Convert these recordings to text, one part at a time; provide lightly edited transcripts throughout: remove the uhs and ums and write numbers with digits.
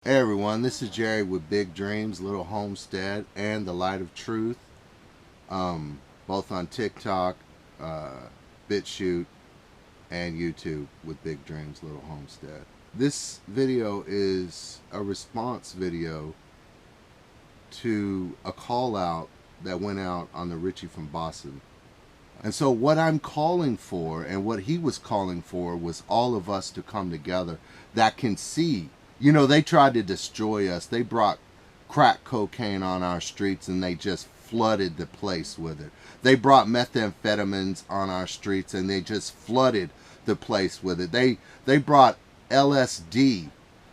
Hey everyone, this is Jerry with Big Dreams, Little Homestead, and The Light of Truth, both on TikTok, BitChute, and YouTube with Big Dreams, Little Homestead. This video is a response video to a call out that went out on the Richie from Boston. And so what I'm calling for and what he was calling for was all of us to come together that can see. You know, they tried to destroy us. They brought crack cocaine on our streets and they just flooded the place with it. They brought methamphetamines on our streets and they just flooded the place with it. They brought LSD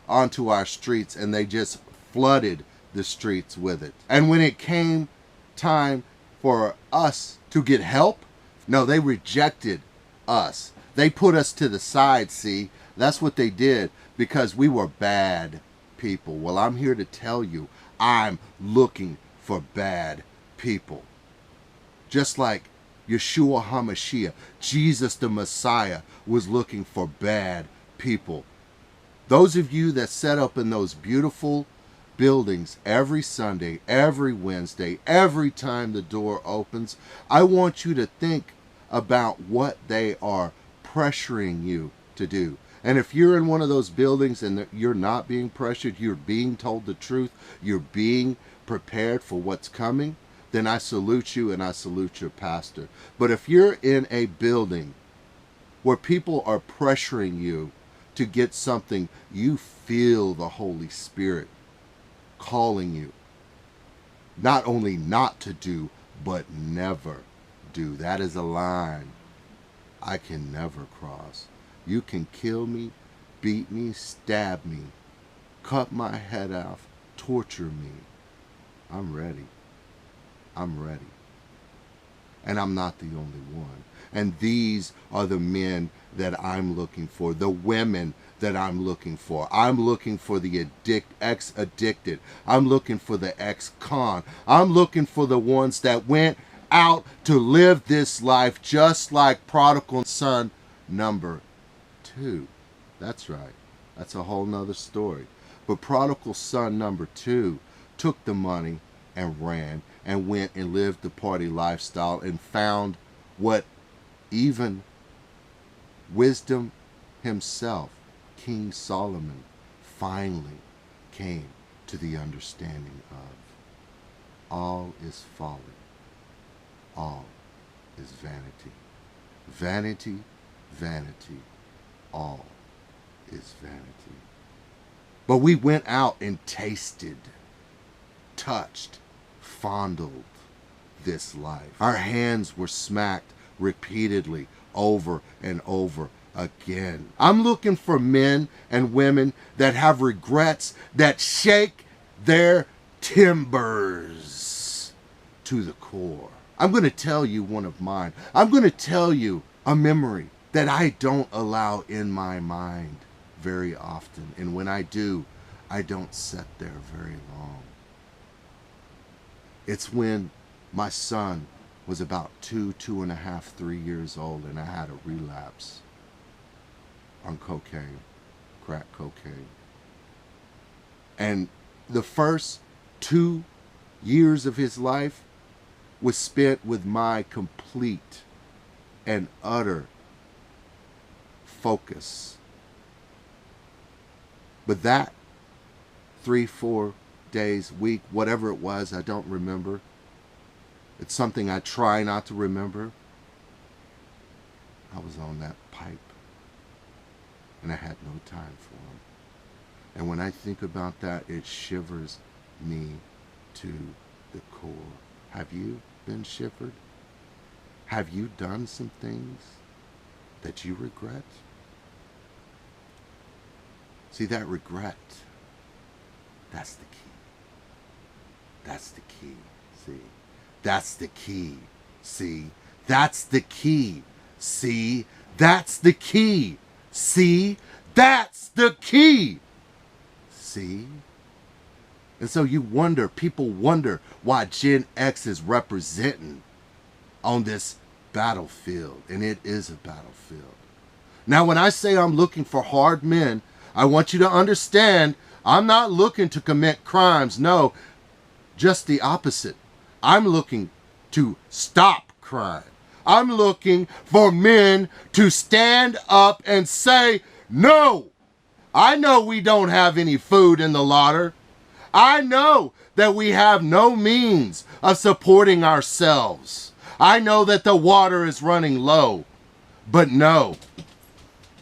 onto our streets and they just flooded the streets with it. And when it came time for us to get help, no, they rejected us. They put us to the side, see? That's what they did because we were bad people. Well, I'm here to tell you, I'm looking for bad people. Just like Yeshua HaMashiach, Jesus the Messiah, was looking for bad people. Those of you that set up in those beautiful buildings every Sunday, every Wednesday, every time the door opens, I want you to think about what they are pressuring you to do. And if you're in one of those buildings and you're not being pressured, you're being told the truth, you're being prepared for what's coming, then I salute you and I salute your pastor. But if you're in a building where people are pressuring you to get something, you feel the Holy Spirit calling you not only not to do, but never do. That is a line I can never cross. You can kill me, beat me, stab me, cut my head off, torture me. I'm ready. I'm ready. And I'm not the only one. And these are the men that I'm looking for, the women that I'm looking for. I'm looking for the ex-addicted. I'm looking for the ex-con. I'm looking for the ones that went out to live this life just like prodigal son number 2. That's right. That's a whole nother story. But prodigal son number 2 took the money and ran and went and lived the party lifestyle and found what even wisdom himself, King Solomon, finally came to the understanding of. All is folly. All is vanity. Vanity, vanity. All is vanity. But we went out and tasted, touched, fondled this life. Our hands were smacked repeatedly over and over again. I'm looking for men and women that have regrets that shake their timbers to the core. I'm going to tell you one of mine. I'm going to tell you a memory that I don't allow in my mind very often. And when I do, I don't sit there very long. It's when my son was about 2.5, 3 years old, and I had a relapse on cocaine, crack cocaine. And the first 2 years of his life was spent with my complete and utter focus. But that 3-4 days, week, whatever it was, I don't remember. It's something I try not to remember. I was on that pipe and I had no time for him. And when I think about that, it shivers me to the core. Have you been shivered? Have you done some things that you regret? See, that regret, that's the key. That's the key, see? That's the key, see? That's the key, see? That's the key, see? That's the key, see? And so you wonder, people wonder why Gen X is representing on this battlefield. And it is a battlefield. Now, when I say I'm looking for hard men, I want you to understand I'm not looking to commit crimes. No, just the opposite. I'm looking to stop crime. I'm looking for men to stand up and say, no, I know we don't have any food in the larder. I know that we have no means of supporting ourselves. I know that the water is running low. But no,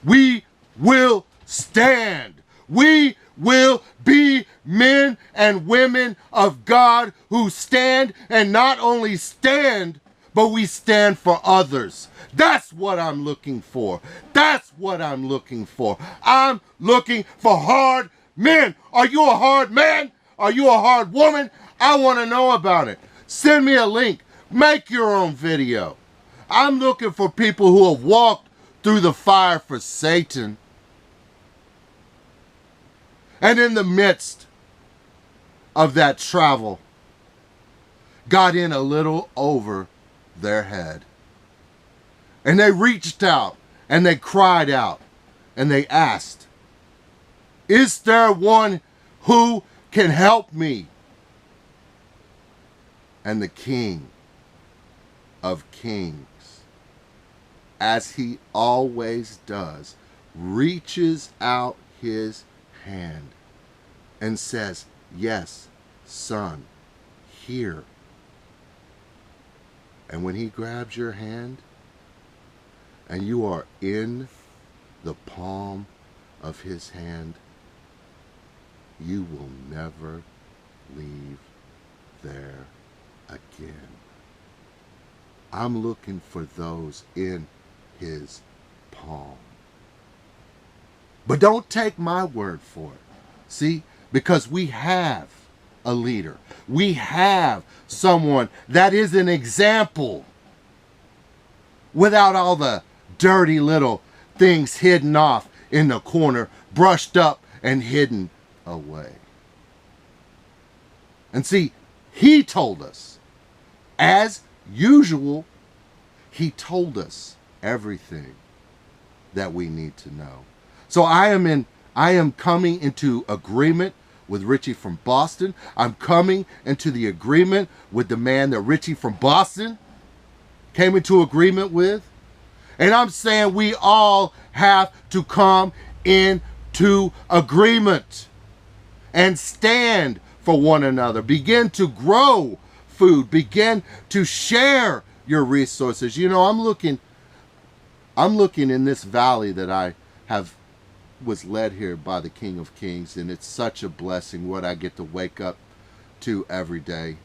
we will stand. We will be men and women of God who stand, and not only stand, but we stand for others. That's what I'm looking for. That's what I'm looking for. I'm looking for hard men. Are you a hard man? Are you a hard woman? I want to know about it. Send me a link. Make your own video. I'm looking for people who have walked through the fire for Satan, and in the midst of that travel, got in a little over their head. And they reached out and they cried out and they asked, is there one who can help me? And the King of Kings, as he always does, reaches out his hand and says, yes, son, here. And when he grabs your hand and you are in the palm of his hand, you will never leave there again. I'm looking for those in his palm. But don't take my word for it. See, because we have a leader. We have someone that is an example without all the dirty little things hidden off in the corner, brushed up and hidden away. And see, he told us, as usual, he told us everything that we need to know. So I am coming into agreement with Richie from Boston. I'm coming into the agreement with the man that Richie from Boston came into agreement with. And I'm saying we all have to come into agreement and stand for one another. Begin to grow food. Begin to share your resources. You know, I'm looking in this valley that I was led here by the King of Kings, and it's such a blessing what I get to wake up to every day.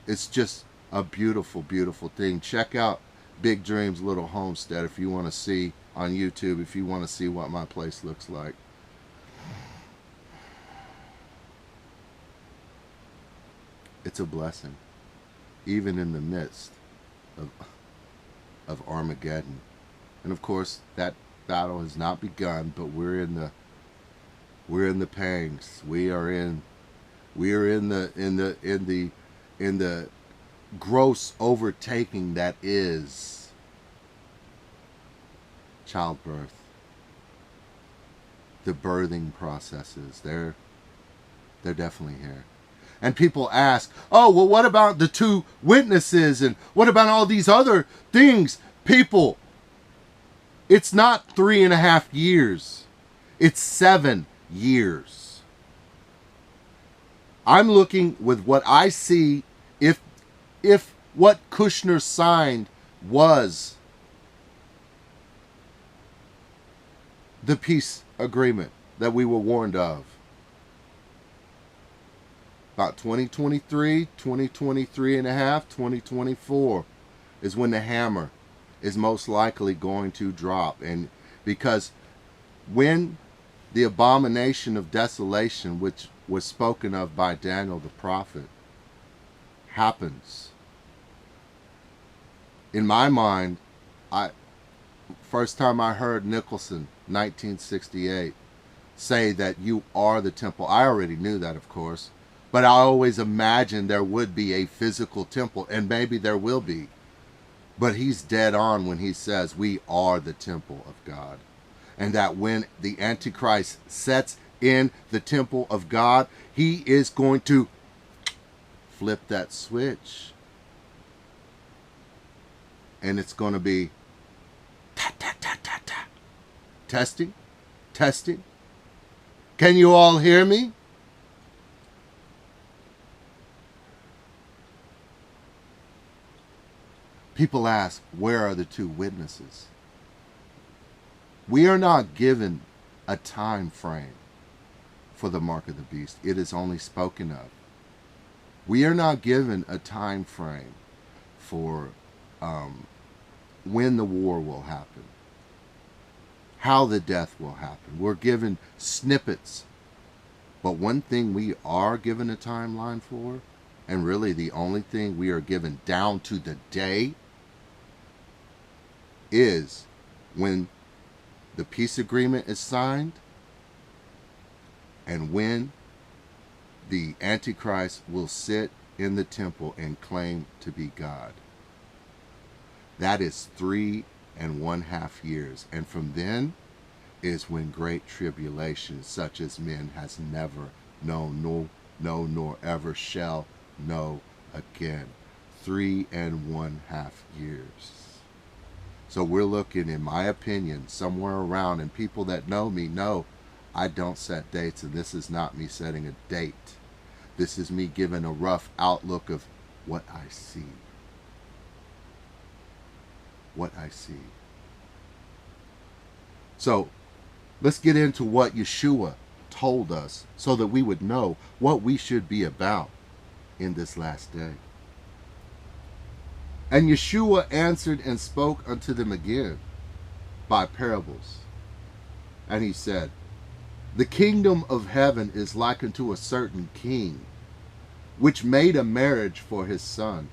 It's just a beautiful, beautiful thing. Check out Big Dreams Little Homestead if you want to see on YouTube, if you want to see what my place looks like. It's a blessing, even in the midst of Armageddon. And of course, that battle has not begun, but we're in the pangs. We are in the gross overtaking that is childbirth. The birthing processes, they're definitely here. And people ask, oh, well, what about the 2 witnesses? And what about all these other things? People, it's not 3.5 years. It's 7 years. I'm looking with what I see, if what Kushner signed was the peace agreement that we were warned of. About 2023, 2023 and a half, 2024 is when the hammer is most likely going to drop. And because when the abomination of desolation, which was spoken of by Daniel the prophet, happens, in my mind, first time I heard Nicholson, 1968, say that you are the temple. I already knew that, of course, but I always imagined there would be a physical temple, and maybe there will be. But he's dead on when he says we are the temple of God. And that when the Antichrist sets in the temple of God, he is going to flip that switch. And it's going to be ta ta ta ta ta. Testing, testing. Can you all hear me? People ask, where are the two witnesses? We are not given a time frame for the mark of the beast. It is only spoken of. We are not given a time frame for when the war will happen, how the death will happen. We're given snippets. But one thing we are given a timeline for, and really the only thing we are given down to the day, is when the peace agreement is signed and when the Antichrist will sit in the temple and claim to be God. That is 3.5 years. And from then is when great tribulation, such as men has never known, nor ever shall know again. 3.5 years. So we're looking, in my opinion, somewhere around, and people that know me know I don't set dates, and this is not me setting a date. This is me giving a rough outlook of what I see. What I see. So let's get into what Yeshua told us so that we would know what we should be about in this last day. And Yeshua answered and spoke unto them again by parables. And he said, the kingdom of heaven is like unto a certain king, which made a marriage for his son,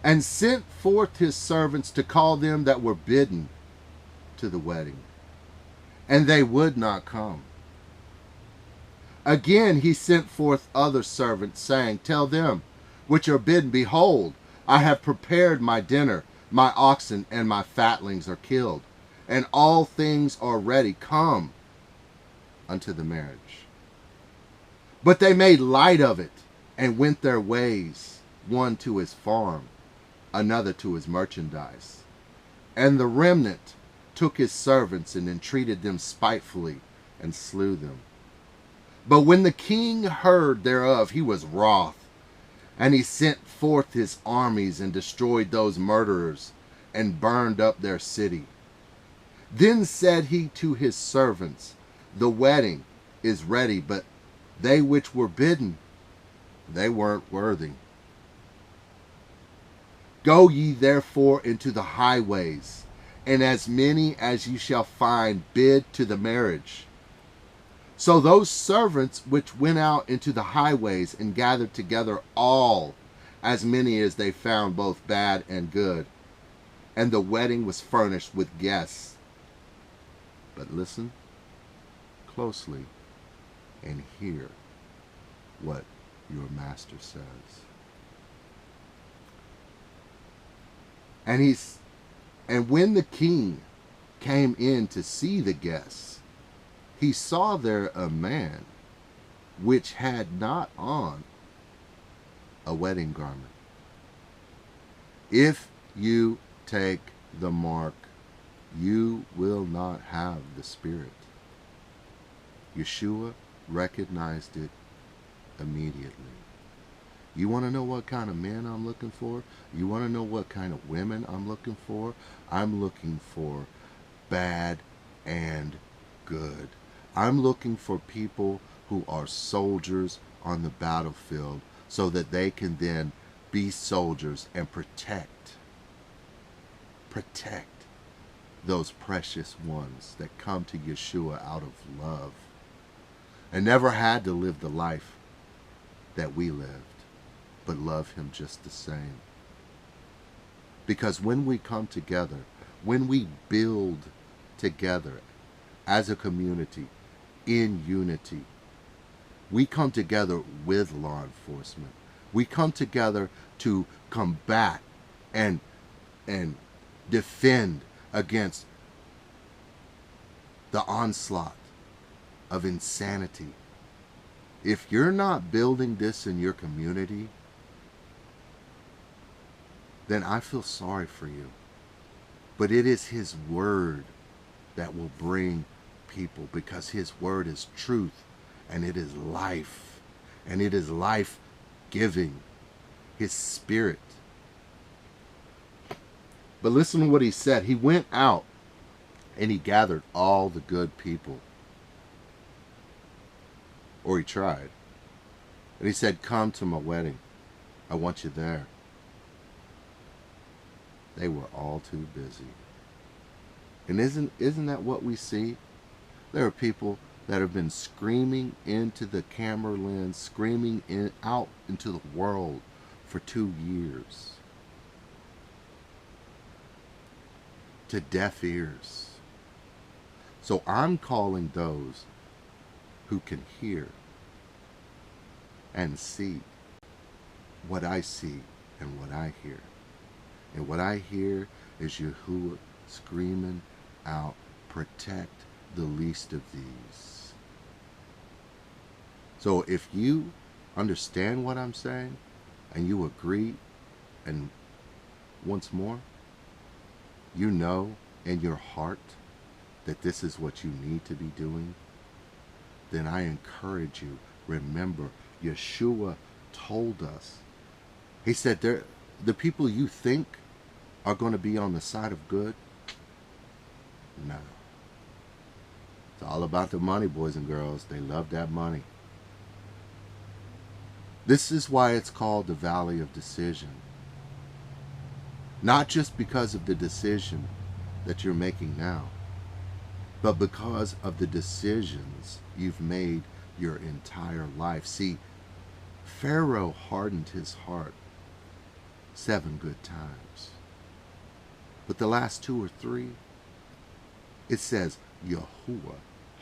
and sent forth his servants to call them that were bidden to the wedding. And they would not come. Again he sent forth other servants, saying, tell them which are bidden, behold, I have prepared my dinner, my oxen and my fatlings are killed, and all things are ready. Come unto the marriage. But they made light of it, and went their ways, one to his farm, another to his merchandise. And the remnant took his servants, and entreated them spitefully, and slew them. But when the king heard thereof, he was wroth, and he sent forth his armies, and destroyed those murderers, and burned up their city. Then said he to his servants, the wedding is ready, but they which were bidden, they weren't worthy. Go ye therefore into the highways, and as many as ye shall find, bid to the marriage. So those servants which went out into the highways, and gathered together all, as many as they found, both bad and good. And the wedding was furnished with guests. But listen closely and hear what your master says. And when the king came in to see the guests, he saw there a man which had not on a wedding garment. If you take the mark, you will not have the Spirit. Yeshua recognized it immediately. You want to know what kind of men I'm looking for? You want to know what kind of women I'm looking for? I'm looking for bad and good. I'm looking for people who are soldiers on the battlefield, so that they can then be soldiers and protect those precious ones that come to Yeshua out of love and never had to live the life that we lived, but love him just the same. Because when we come together, when we build together as a community in unity, we come together with law enforcement. We come together to combat and defend against the onslaught of insanity. If you're not building this in your community, then I feel sorry for you. But it is His word that will bring people, because His word is truth, and it is life, and it is life giving. His Spirit. But listen to what He said. He went out and He gathered all the good people. Or He tried. And He said, come to my wedding. I want you there. They were all too busy. And isn't that what we see? There are people that have been screaming into the camera lens, screaming out into the world for 2 years. To deaf ears. So I'm calling those who can hear and see what I see and what I hear. And what I hear is Yahuwah screaming out, protect the least of these. So if you understand what I'm saying and you agree, and once more, you know in your heart that this is what you need to be doing, then I encourage you, remember, Yeshua told us. He said, the people you think are going to be on the side of good, no. It's all about the money, boys and girls. They love that money. This is why it's called the Valley of Decision. Not just because of the decision that you're making now, but because of the decisions you've made your entire life. See, Pharaoh hardened his heart 7 good times. But the last 2 or 3, it says Yahuwah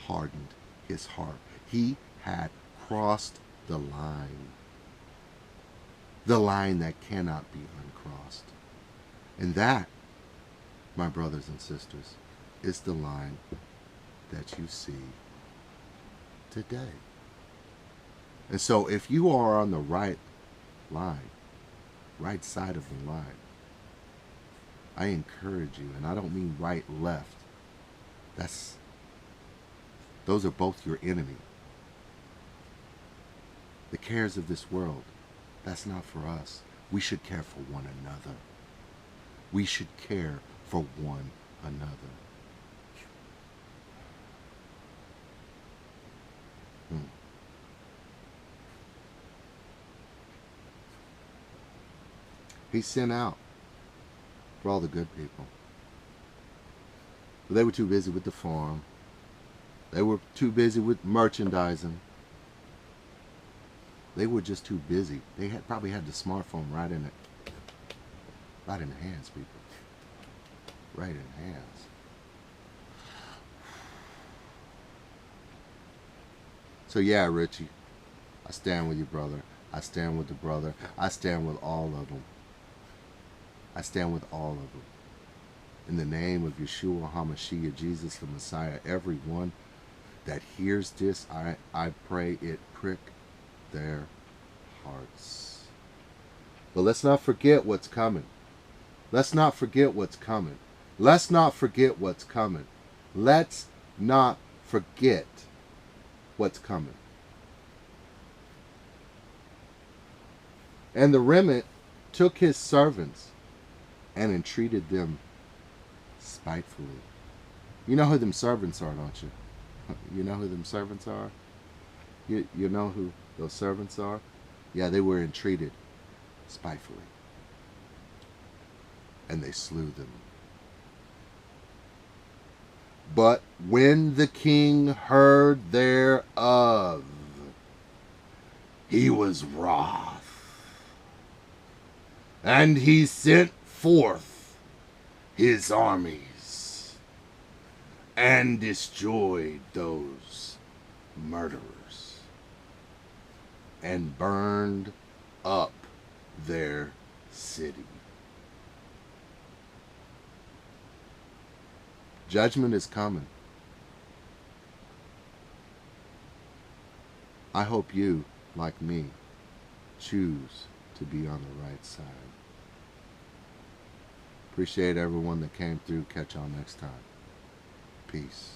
hardened his heart. He had crossed the line that cannot be uncrossed. And that, my brothers and sisters, is the line that you see today. And so if you are on the right line, right side of the line, I encourage you, and I don't mean right, left. Those are both your enemy. The cares of this world, that's not for us. We should care for one another. We should care for one another. He sent out for all the good people. But they were too busy with the farm. They were too busy with merchandising. They were just too busy. They probably had the smartphone right in the hands, people. Right in the hands. So yeah, Richie, I stand with you, brother. I stand with the brother. I stand with all of them. I stand with all of them. In the name of Yeshua HaMashiach, Jesus the Messiah, everyone that hears this, I pray it prick their hearts. But let's not forget what's coming. Let's not forget what's coming. Let's not forget what's coming. Let's not forget what's coming. And the remnant took his servants and entreated them spitefully. You know who them servants are, don't you? You know who them servants are? You know who those servants are? Yeah, they were entreated spitefully. And they slew them. But when the king heard thereof, he was wroth, and he sent forth his armies and destroyed those murderers and burned up their city. Judgment is coming. I hope you, like me, choose to be on the right side. Appreciate everyone that came through. Catch y'all next time. Peace.